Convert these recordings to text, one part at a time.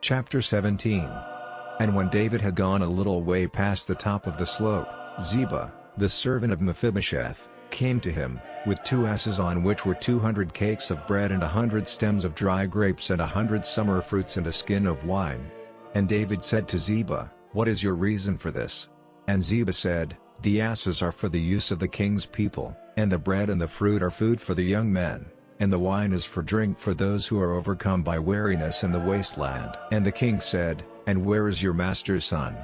Chapter 17. And when David had gone a little way past the top of the slope, Ziba, the servant of Mephibosheth, came to him, with 2 asses on which were 200 cakes of bread and 100 stems of dry grapes and 100 summer fruits and a skin of wine. And David said to Ziba, "What is your reason for this?" And Ziba said, "The asses are for the use of the king's people, and the bread and the fruit are food for the young men, and the wine is for drink for those who are overcome by weariness in the wasteland." And the king said, "And where is your master's son?"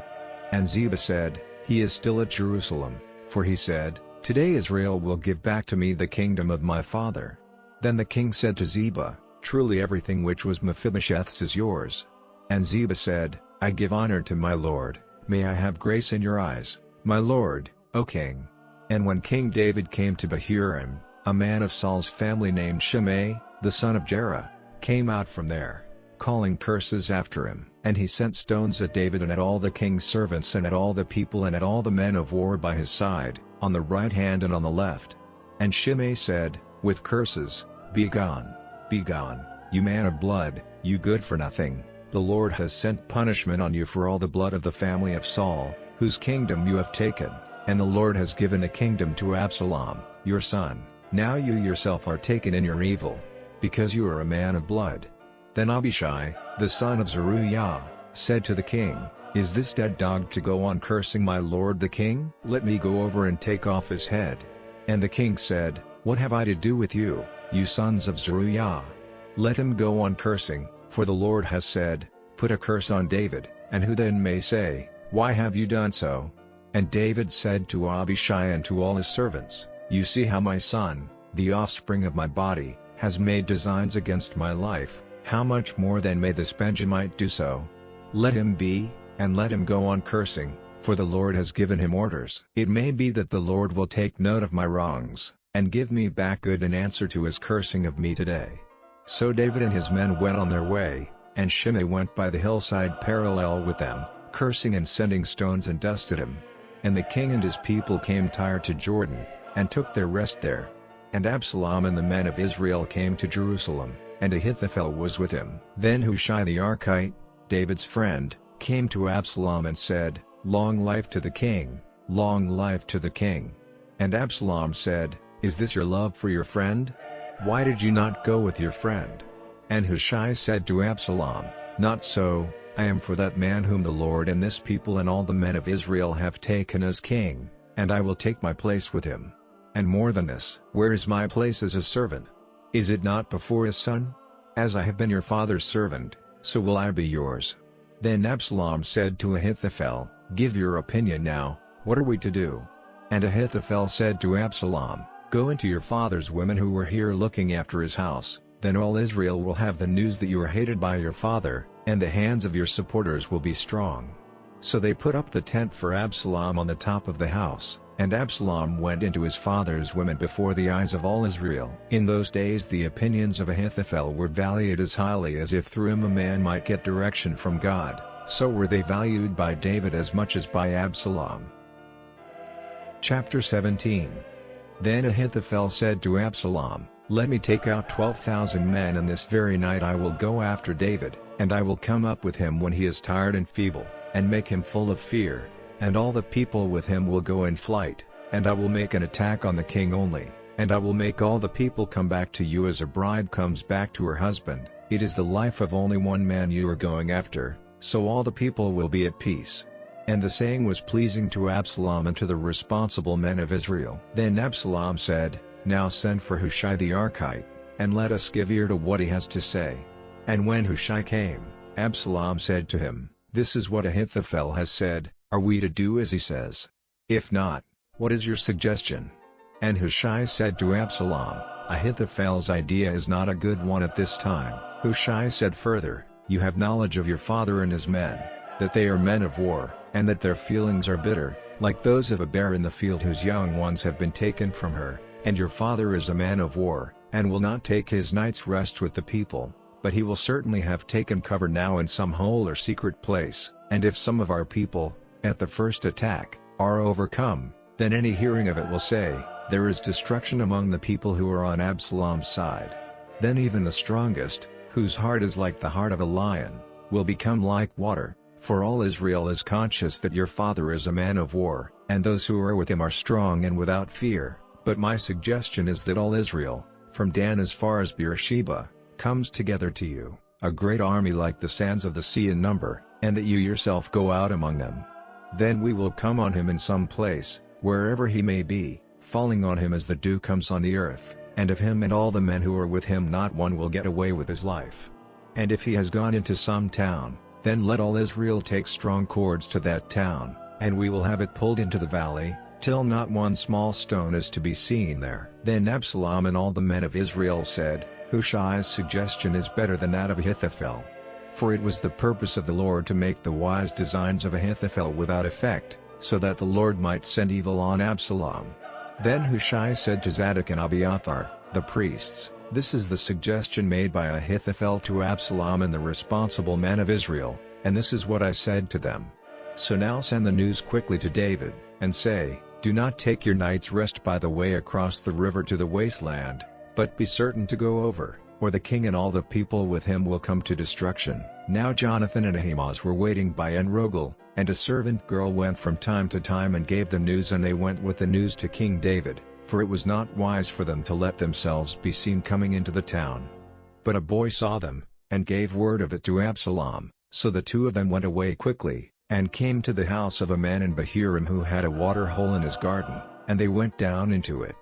And Ziba said, "He is still at Jerusalem, for he said, 'Today Israel will give back to me the kingdom of my father.'" Then the king said to Ziba, "Truly everything which was Mephibosheth's is yours." And Ziba said, "I give honor to my lord, may I have grace in your eyes, my lord, O king." And when King David came to Bahurim, a man of Saul's family named Shimei, the son of Jerah, came out from there, calling curses after him. And he sent stones at David and at all the king's servants and at all the people and at all the men of war by his side, on the right hand and on the left. And Shimei said, with curses, "Be gone, you man of blood, you good for nothing. The Lord has sent punishment on you for all the blood of the family of Saul, whose kingdom you have taken, and the Lord has given the kingdom to Absalom, your son. Now you yourself are taken in your evil, because you are a man of blood." Then Abishai, the son of Zeruiah, said to the king, "Is this dead dog to go on cursing my lord the king? Let me go over and take off his head." And the king said, "What have I to do with you, you sons of Zeruiah? Let him go on cursing, for the Lord has said, 'Put a curse on David,' and who then may say, 'Why have you done so?'" And David said to Abishai and to all his servants, "You see how my son, the offspring of my body, has made designs against my life. How much more then may this Benjamite do so? Let him be, and let him go on cursing, for the Lord has given him orders. It may be that the Lord will take note of my wrongs, and give me back good in answer to his cursing of me today." So David and his men went on their way, and Shimei went by the hillside parallel with them, cursing and sending stones and dust at him. And the king and his people came tired to Jordan, and took their rest there. And Absalom and the men of Israel came to Jerusalem, and Ahithophel was with him. Then Hushai the Archite, David's friend, came to Absalom and said, "Long life to the king, long life to the king." And Absalom said, "Is this your love for your friend? Why did you not go with your friend?" And Hushai said to Absalom, "Not so, I am for that man whom the Lord and this people and all the men of Israel have taken as king, and I will take my place with him. And more than this, where is my place as a servant? Is it not before his son? As I have been your father's servant, so will I be yours." Then Absalom said to Ahithophel, "Give your opinion now, what are we to do?" And Ahithophel said to Absalom, "Go into your father's women who were here looking after his house, then all Israel will have the news that you are hated by your father, and the hands of your supporters will be strong." So they put up the tent for Absalom on the top of the house, and Absalom went into his father's women before the eyes of all Israel. In those days the opinions of Ahithophel were valued as highly as if through him a man might get direction from God, so were they valued by David as much as by Absalom. Chapter 17. Then Ahithophel said to Absalom, "Let me take out 12,000 men, and this very night I will go after David, and I will come up with him when he is tired and feeble, and make him full of fear, and all the people with him will go in flight, and I will make an attack on the king only, and I will make all the people come back to you as a bride comes back to her husband. It is the life of only one man you are going after, so all the people will be at peace." And the saying was pleasing to Absalom and to the responsible men of Israel. Then Absalom said, "Now send for Hushai the Archite, and let us give ear to what he has to say." And when Hushai came, Absalom said to him, "This is what Ahithophel has said, are we to do as he says? If not, what is your suggestion?" And Hushai said to Absalom, "Ahithophel's idea is not a good one at this time." Hushai said further, "You have knowledge of your father and his men, that they are men of war, and that their feelings are bitter, like those of a bear in the field whose young ones have been taken from her, and your father is a man of war, and will not take his night's rest with the people, but he will certainly have taken cover now in some hole or secret place, and if some of our people, at the first attack, are overcome, then any hearing of it will say, 'There is destruction among the people who are on Absalom's side.' Then even the strongest, whose heart is like the heart of a lion, will become like water, for all Israel is conscious that your father is a man of war, and those who are with him are strong and without fear. But my suggestion is that all Israel, from Dan as far as Beersheba, comes together to you, a great army like the sands of the sea in number, and that you yourself go out among them. Then we will come on him in some place, wherever he may be, falling on him as the dew comes on the earth, and of him and all the men who are with him not one will get away with his life. And if he has gone into some town, then let all Israel take strong cords to that town, and we will have it pulled into the valley, till not one small stone is to be seen there. Then Absalom and all the men of Israel said, Hushai's suggestion is better than that of Ahithophel. For it was the purpose of the Lord to make the wise designs of Ahithophel without effect, so that the Lord might send evil on Absalom. Then Hushai said to Zadok and Abiathar, the priests, This is the suggestion made by Ahithophel to Absalom and the responsible men of Israel, and this is what I said to them. So now send the news quickly to David, and say, Do not take your night's rest by the way across the river to the wasteland, but be certain to go over, or the king and all the people with him will come to destruction. Now Jonathan and Ahimaaz were waiting by En-Rogel, and a servant girl went from time to time and gave the news, and they went with the news to King David, for it was not wise for them to let themselves be seen coming into the town. But a boy saw them, and gave word of it to Absalom, so the two of them went away quickly, and came to the house of a man in Bahurim who had a water hole in his garden, and they went down into it.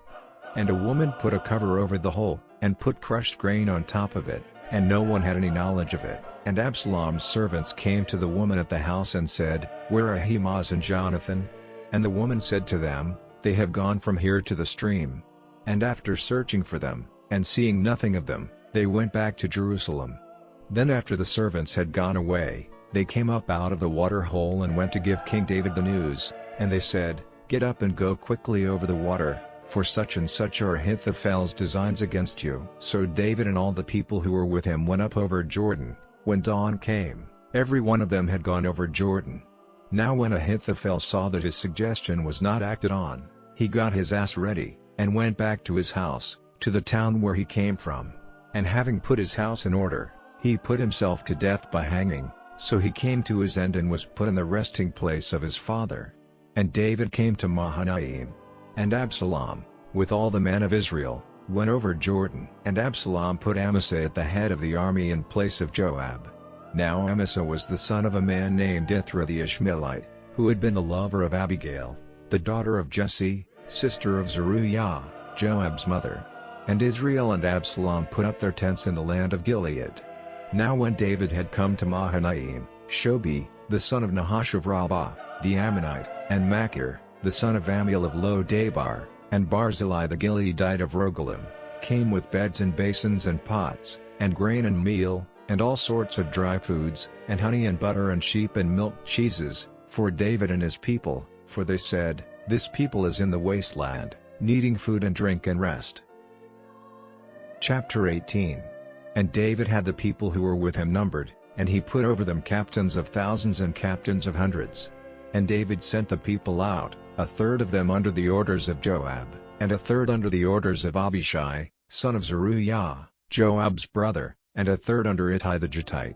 And a woman put a cover over the hole, and put crushed grain on top of it, and no one had any knowledge of it. And Absalom's servants came to the woman at the house and said, Where are Ahimaaz and Jonathan? And the woman said to them, They have gone from here to the stream. And after searching for them, and seeing nothing of them, they went back to Jerusalem. Then after the servants had gone away, they came up out of the water hole and went to give King David the news, and they said, Get up and go quickly over the water, for such and such are Ahithophel's designs against you. So David and all the people who were with him went up over Jordan. When dawn came, every one of them had gone over Jordan. Now when Ahithophel saw that his suggestion was not acted on, he got his ass ready, and went back to his house, to the town where he came from. And having put his house in order, he put himself to death by hanging, so he came to his end and was put in the resting place of his father. And David came to Mahanaim. And Absalom, with all the men of Israel, went over Jordan. And Absalom put Amasa at the head of the army in place of Joab. Now Amasa was the son of a man named Ithra the Ishmaelite, who had been the lover of Abigail, the daughter of Jesse, sister of Zeruiah, Joab's mother. And Israel and Absalom put up their tents in the land of Gilead. Now when David had come to Mahanaim, Shobi, the son of Nahash of Rabbah, the Ammonite, and Machir, the son of Amiel of Lo-Debar, and Barzillai the Gileadite of Rogelim, came with beds and basins and pots, and grain and meal, and all sorts of dry foods, and honey and butter and sheep and milk cheeses, for David and his people, for they said, This people is in the wasteland, needing food and drink and rest. Chapter 18. And David had the people who were with him numbered, and he put over them captains of thousands and captains of hundreds. And David sent the people out, a third of them under the orders of Joab, and a third under the orders of Abishai, son of Zeruiah, Joab's brother, and a third under Ittai the Gittite.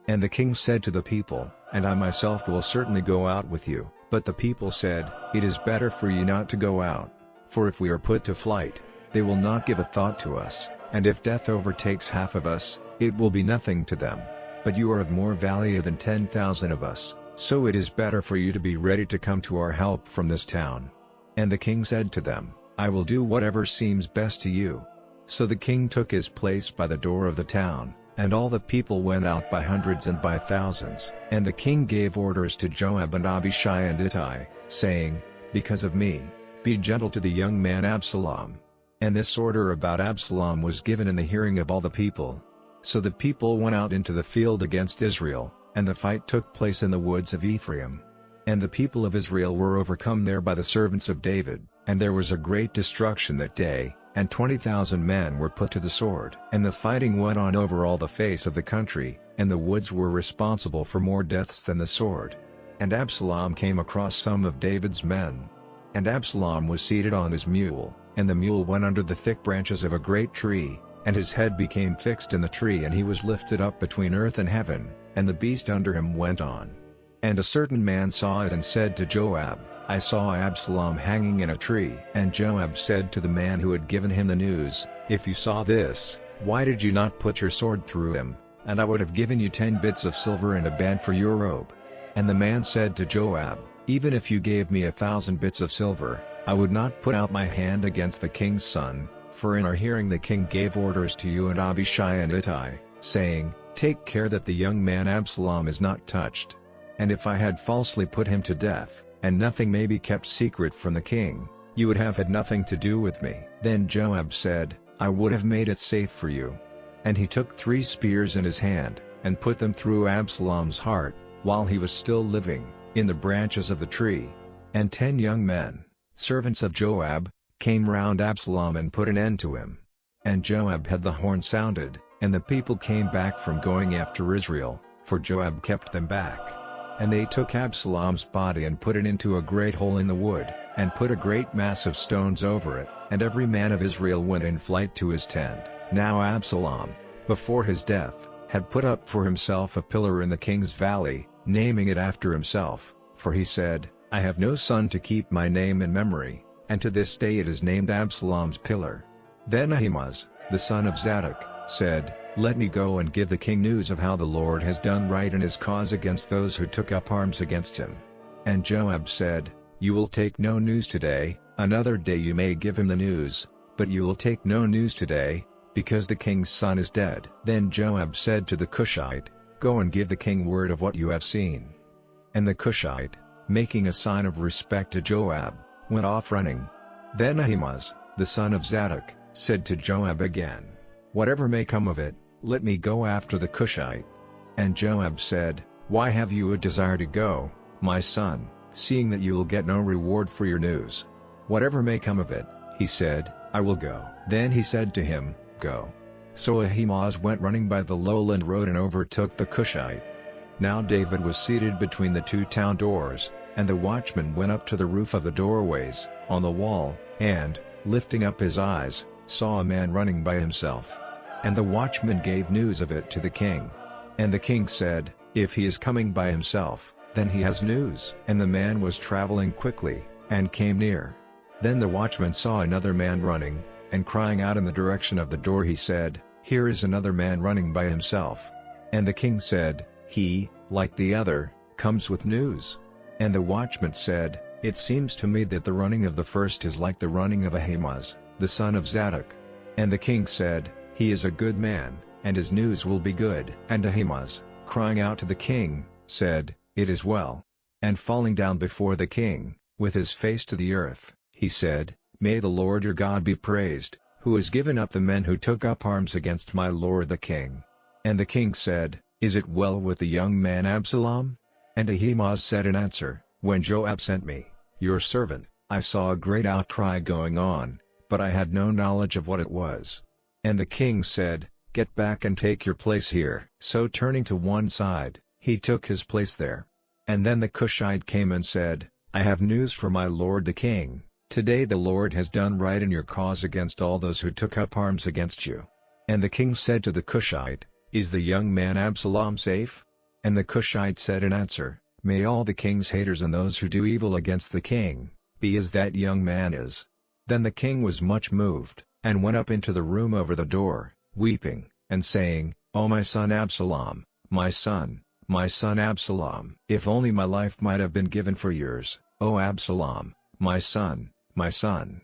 And the king said to the people, And I myself will certainly go out with you. But the people said, It is better for you not to go out, for if we are put to flight, they will not give a thought to us, and if death overtakes half of us, it will be nothing to them. But you are of more value than 10,000 of us, so it is better for you to be ready to come to our help from this town. And the king said to them, I will do whatever seems best to you. So the king took his place by the door of the town, and all the people went out by hundreds and by thousands. And the king gave orders to Joab and Abishai and Ittai, saying, Because of me, be gentle to the young man Absalom. And this order about Absalom was given in the hearing of all the people. So the people went out into the field against Israel, and the fight took place in the woods of Ephraim. And the people of Israel were overcome there by the servants of David, and there was a great destruction that day, and 20,000 men were put to the sword. And the fighting went on over all the face of the country, and the woods were responsible for more deaths than the sword. And Absalom came across some of David's men. And Absalom was seated on his mule, and the mule went under the thick branches of a great tree, And his head became fixed in the tree, and he was lifted up between earth and heaven, and the beast under him went on. And a certain man saw it and said to Joab, I saw Absalom hanging in a tree. And Joab said to the man who had given him the news, If you saw this, why did you not put your sword through him, and I would have given you 10 bits of silver and a band for your robe? And the man said to Joab, Even if you gave me 1,000 bits of silver, I would not put out my hand against the king's son, for in our hearing the king gave orders to you and Abishai and Ittai, saying, Take care that the young man Absalom is not touched. And if I had falsely put him to death, and nothing may be kept secret from the king, you would have had nothing to do with me. Then Joab said, I would have made it safe for you. And he took 3 spears in his hand, and put them through Absalom's heart, while he was still living, in the branches of the tree. And 10 young men, servants of Joab, came round Absalom and put an end to him. And Joab had the horn sounded, and the people came back from going after Israel, for Joab kept them back. And they took Absalom's body and put it into a great hole in the wood, and put a great mass of stones over it, and every man of Israel went in flight to his tent. Now Absalom, before his death, had put up for himself a pillar in the king's valley, naming it after himself, for he said, I have no son to keep my name in memory, and to this day it is named Absalom's pillar. Then Ahimaaz, the son of Zadok, said, Let me go and give the king news of how the Lord has done right in his cause against those who took up arms against him. And Joab said, You will take no news today, another day you may give him the news, but you will take no news today, because the king's son is dead. Then Joab said to the Cushite, Go and give the king word of what you have seen. And the Cushite, making a sign of respect to Joab, went off running. Then Ahimaaz, the son of Zadok, said to Joab again, Whatever may come of it, let me go after the Cushite. And Joab said, Why have you a desire to go, my son, seeing that you will get no reward for your news? Whatever may come of it, he said, I will go. Then he said to him, Go. So Ahimaaz went running by the lowland road and overtook the Cushite. Now David was seated between the 2 town doors, and the watchman went up to the roof of the doorways, on the wall, and, lifting up his eyes, saw a man running by himself. And the watchman gave news of it to the king. And the king said, If he is coming by himself, then he has news. And the man was traveling quickly, and came near. Then the watchman saw another man running, and crying out in the direction of the door he said, Here is another man running by himself. And the king said, He, like the other, comes with news. And the watchman said, It seems to me that the running of the first is like the running of Ahimaaz, the son of Zadok. And the king said, He is a good man, and his news will be good. And Ahimaaz, crying out to the king, said, It is well. And falling down before the king, with his face to the earth, he said, May the Lord your God be praised, who has given up the men who took up arms against my lord the king. And the king said, Is it well with the young man Absalom? And Ahimaaz said in answer, When Joab sent me, your servant, I saw a great outcry going on, but I had no knowledge of what it was. And the king said, Get back and take your place here. So turning to one side, he took his place there. And then the Cushite came and said, I have news for my lord the king. Today the Lord has done right in your cause against all those who took up arms against you. And the king said to the Cushite, Is the young man Absalom safe? And the Cushite said in answer, May all the king's haters and those who do evil against the king, be as that young man is. Then the king was much moved, and went up into the room over the door, weeping, and saying, O my son Absalom, my son Absalom, if only my life might have been given for yours, O Absalom, my son, my son.